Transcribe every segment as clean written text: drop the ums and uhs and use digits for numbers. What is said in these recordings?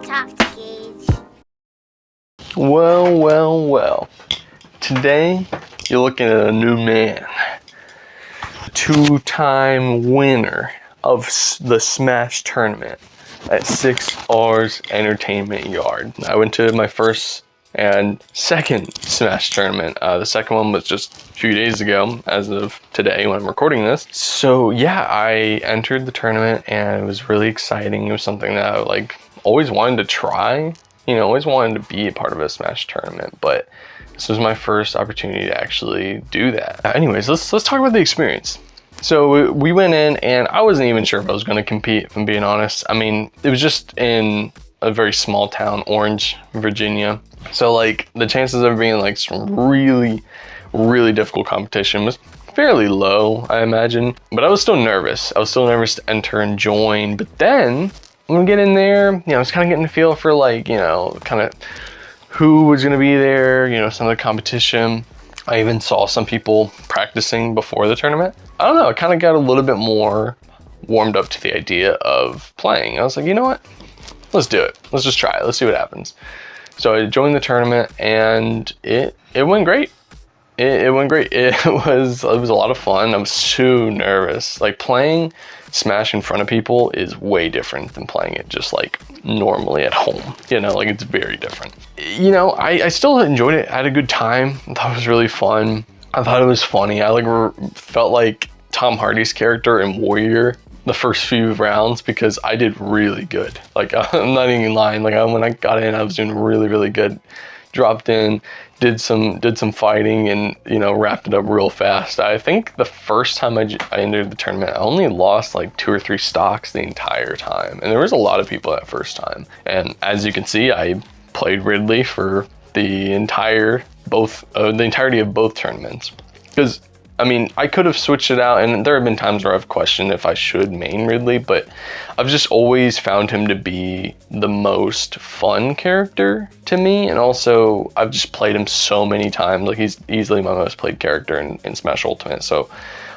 to talk to Gage. Well. Today, you're looking at a new man. Two-time winner of the Smash tournament at 6R's Entertainment Yard. I went to my first and second Smash tournament. The second one was just a few days ago, as of today when I'm recording this. So yeah, I entered the tournament and it was really exciting. It was something that I always wanted to try. Always wanted to be a part of a Smash tournament, but this was my first opportunity to actually do that. Anyways, let's talk about the experience. So we went in and I wasn't even sure if I was going to compete, if I'm being honest. I mean, it was just in a very small town, Orange, Virginia. So the chances of being some really, really difficult competition was fairly low, I imagine. But I was still nervous. I was still nervous to enter and join. But then when we get in there, I was kind of getting the feel for kind of who was going to be there, some of the competition. I even saw some people practicing before the tournament. I don't know, I kind of got a little bit more warmed up to the idea of playing. I was like, you know what? Let's do it. Let's just try it. Let's see what happens. So I joined the tournament and it went great. It went great. It was a lot of fun. I was so nervous. Playing Smash in front of people is way different than playing it just normally at home. It's very different. I still enjoyed it. I had a good time. I thought it was really fun. I thought it was funny. I felt like Tom Hardy's character in Warrior the first few rounds because I did really good. I'm not even lying. When I got in, I was doing really, really good. Dropped in, did some fighting, and wrapped it up real fast. I think the first time I entered the tournament, I only lost 2 or 3 stocks the entire time, and there was a lot of people that first time. And as you can see, I played Ridley for the entirety of both tournaments. Because I could have switched it out, and there have been times where I've questioned if I should main Ridley, but I've just always found him to be the most fun character to me, and also I've just played him so many times. He's easily my most played character in Smash Ultimate, so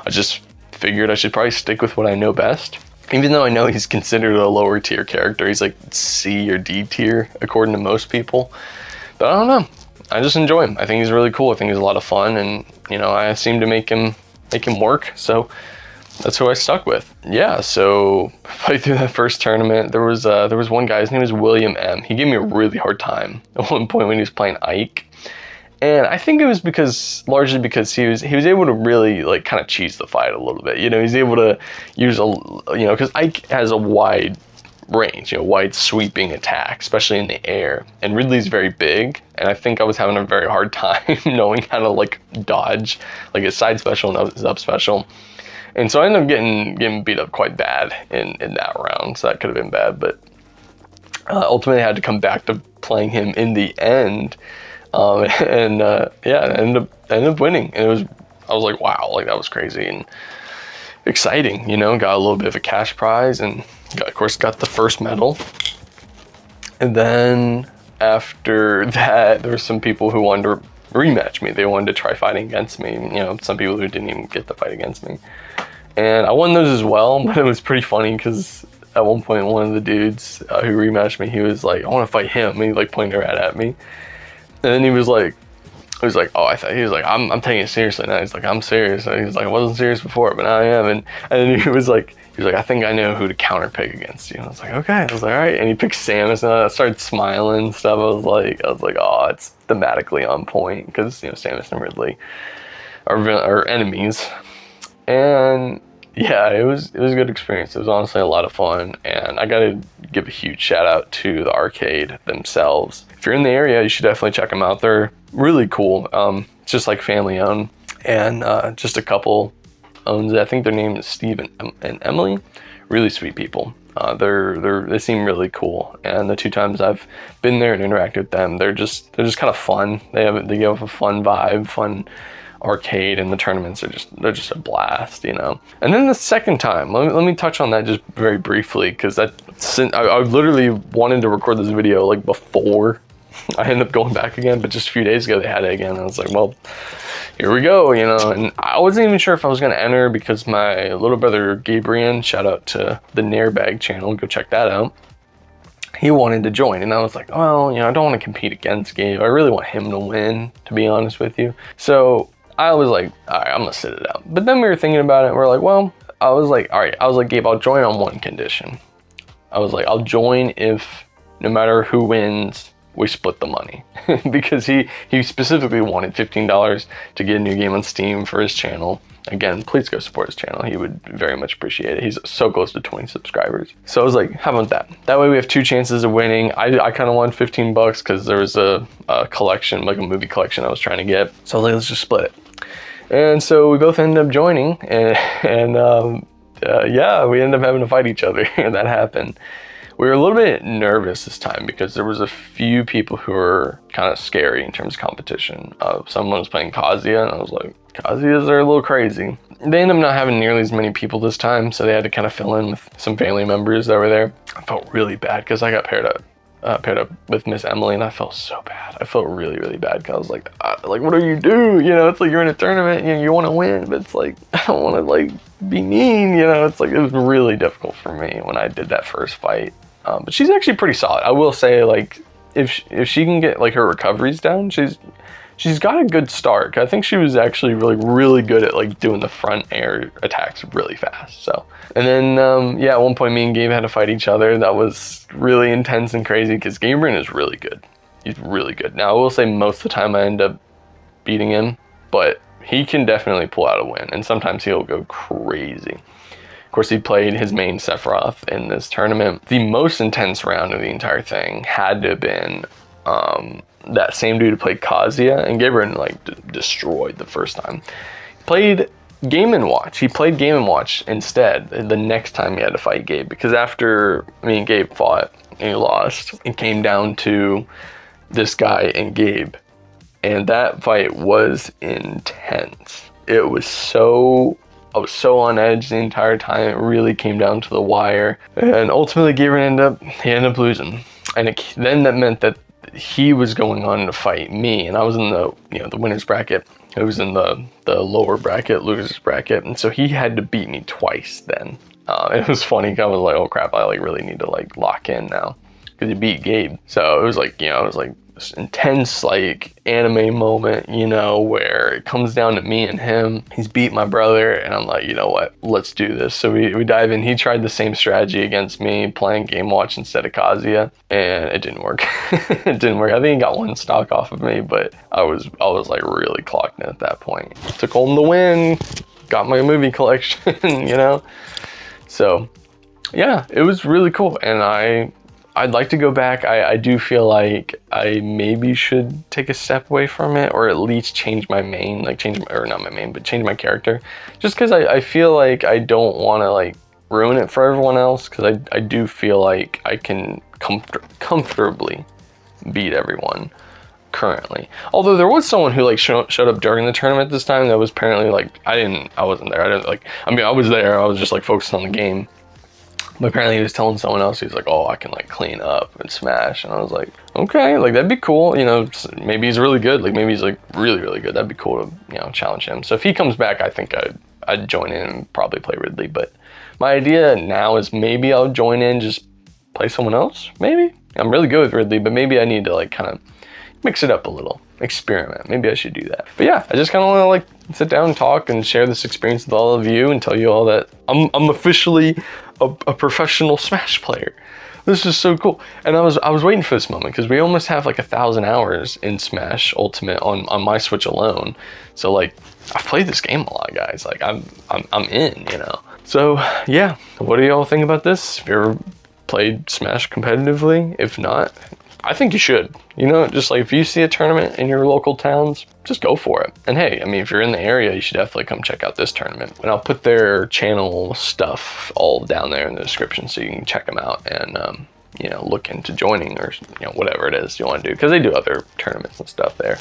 I just figured I should probably stick with what I know best. Even though I know he's considered a lower tier character, he's C or D tier according to most people, but I don't know. I just enjoy him. I think he's really cool. I think he's a lot of fun, and I seem to make him work. So that's who I stuck with. Yeah. So played through that first tournament. There was one guy. His name was William M. He gave me a really hard time at one point when he was playing Ike, and I think it was largely because he was able to really kind of cheese the fight a little bit. He's able to use because Ike has a wide range, wide sweeping attack, especially in the air, and Ridley's very big, and I think I was having a very hard time knowing how to dodge his side special and his up special, and so I ended up getting beat up quite bad in that round. So that could have been bad, but ultimately I had to come back to playing him in the end, and I ended up winning, and I was like, wow, that was crazy and exciting. Got a little bit of a cash prize, and of course got the first medal. And then after that, there were some people who wanted to rematch me. They wanted to try fighting against me. Some people who didn't even get to fight against me, and I won those as well. But it was pretty funny because at one point one of the dudes who rematched me, he was like, I want to fight him, and he pointed right at me, and then he was like, oh, I'm taking it seriously now. He's like, I'm serious. And he's like, I wasn't serious before, but now I am. And then he was like, I think I know who to counter pick against you. And I was like, okay. I was like, all right. And he picked Samus, and I started smiling and stuff. I was like, oh, it's thematically on point because Samus and Ridley are enemies. And yeah, it was a good experience. It was honestly a lot of fun, and I gotta give a huge shout out to the arcade themselves. If you're in the area, you should definitely check them out. They're really cool. It's just family owned, and just a couple owns it. I think their name is Steve and Emily. Really sweet people. They seem really cool, and the 2 times I've been there and interacted with them, they're just kind of fun. They give a fun vibe, fun arcade, and the tournaments they're just a blast, And then the second time, let me touch on that just very briefly, because I literally wanted to record this video before I ended up going back again, but just a few days ago they had it again. I was like, well, here we go, and I wasn't even sure if I was going to enter because my little brother Gabriel, shout out to the Nairbag channel, go check that out. he wanted to join, and I was like, well, you know, I don't want to compete against Gabe. I really want him to win, to be honest with you. So I was like, all right, I'm gonna sit it out. But then we were thinking about it, and we're like, well, I was like, all right, I was like, Gabe, I'll join on one condition. I was like, I'll join if no matter who wins, we split the money. Because he specifically wanted $15 to get a new game on Steam for his channel. Again, please go support his channel. He would very much appreciate it. He's so close to 20 subscribers. So I was like, how about that? That way we have 2 chances of winning. I kind of wanted $15 because there was a collection, like a movie collection I was trying to get. So I was like, let's just split it. And so we both ended up joining, and yeah, we ended up having to fight each other. That happened. We were a little bit nervous this time because there was a few people who were kind of scary in terms of competition. Someone was playing Kazuya, and I was like, Kazuyas are a little crazy. They ended up not having nearly as many people this time, so they had to kind of fill in with some family members that were there. I felt really bad because I got paired up with Miss Emily, and I felt so bad. I felt really, really bad because I was like, what do? You know, it's like you're in a tournament, you know, you want to win, but it's like, I don't want to like be mean, you know. It's like, it was really difficult for me when I did that first fight. But she's actually pretty solid. I will say, like, if she can get like her recoveries down, she's got a good start. I think she was actually really good at like doing the front air attacks really fast. So, and then yeah, at one point me and Gabe had to fight each other. That was really intense and crazy because Gabriel is really good. He's really good. Now I will say most of the time I end up beating him, but he can definitely pull out a win, and sometimes he'll go crazy. Of course, he played his main Sephiroth in this tournament. The most intense round of the entire thing had to have been that same dude who played Kazuya, and Gabriel like destroyed the first time. Played Game & Watch. He played Game & Watch instead the next time he had to fight Gabe, because after me and Gabe fought and he lost, it came down to this guy and Gabe, and that fight was intense. It was I was so on edge the entire time. It really came down to the wire, and ultimately Gabriel ended up losing, and then that meant that he was going on to fight me, and I was in the winner's bracket. It was in the lower bracket, loser's bracket, and so he had to beat me twice then. It was funny. I was like, oh crap, I like really need to like lock in now because he beat Gabe. So it was like, it was like this intense like anime moment, where it comes down to me and him. He's beat my brother, and I'm like, you know what, let's do this. So we dive in. He tried the same strategy against me, playing Game Watch instead of Kazuya, and it didn't work. It didn't work. I think he got one stock off of me, but I was like really clocked in at that point. Took home the win, got my movie collection, So yeah, it was really cool, and I'd like to go back. I do feel like I maybe should take a step away from it, or at least change my main, change my character, just because I feel like I don't want to like ruin it for everyone else, because I do feel like I can comfortably beat everyone currently. Although there was someone who like showed up during the tournament this time that was apparently like, I wasn't there. I was there. I was just like focused on the game. But apparently he was telling someone else, he's like, oh, I can like clean up and smash. And I was like, okay, like that'd be cool. Maybe he's really good. Like maybe he's like really, really good. That'd be cool to, challenge him. So if he comes back, I think I'd join in and probably play Ridley. But my idea now is maybe I'll join in, just play someone else. Maybe. I'm really good with Ridley, but maybe I need to like kind of mix it up a little, experiment. Maybe I should do that. But yeah, I just kind of want to like sit down and talk and share this experience with all of you and tell you all that I'm officially a professional Smash player. This is so cool. And I was waiting for this moment, because we almost have like 1,000 hours in Smash Ultimate on my Switch alone. So like I've played this game a lot, guys. Like I'm in, So yeah, what do y'all think about this? Have you ever played Smash competitively? If not, I think you should. Just like if you see a tournament in your local towns, just go for it. And hey, if you're in the area, you should definitely come check out this tournament. And I'll put their channel stuff all down there in the description so you can check them out and, look into joining, or, whatever it is you want to do, because they do other tournaments and stuff there.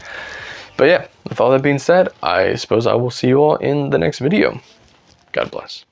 But yeah, with all that being said, I suppose I will see you all in the next video. God bless.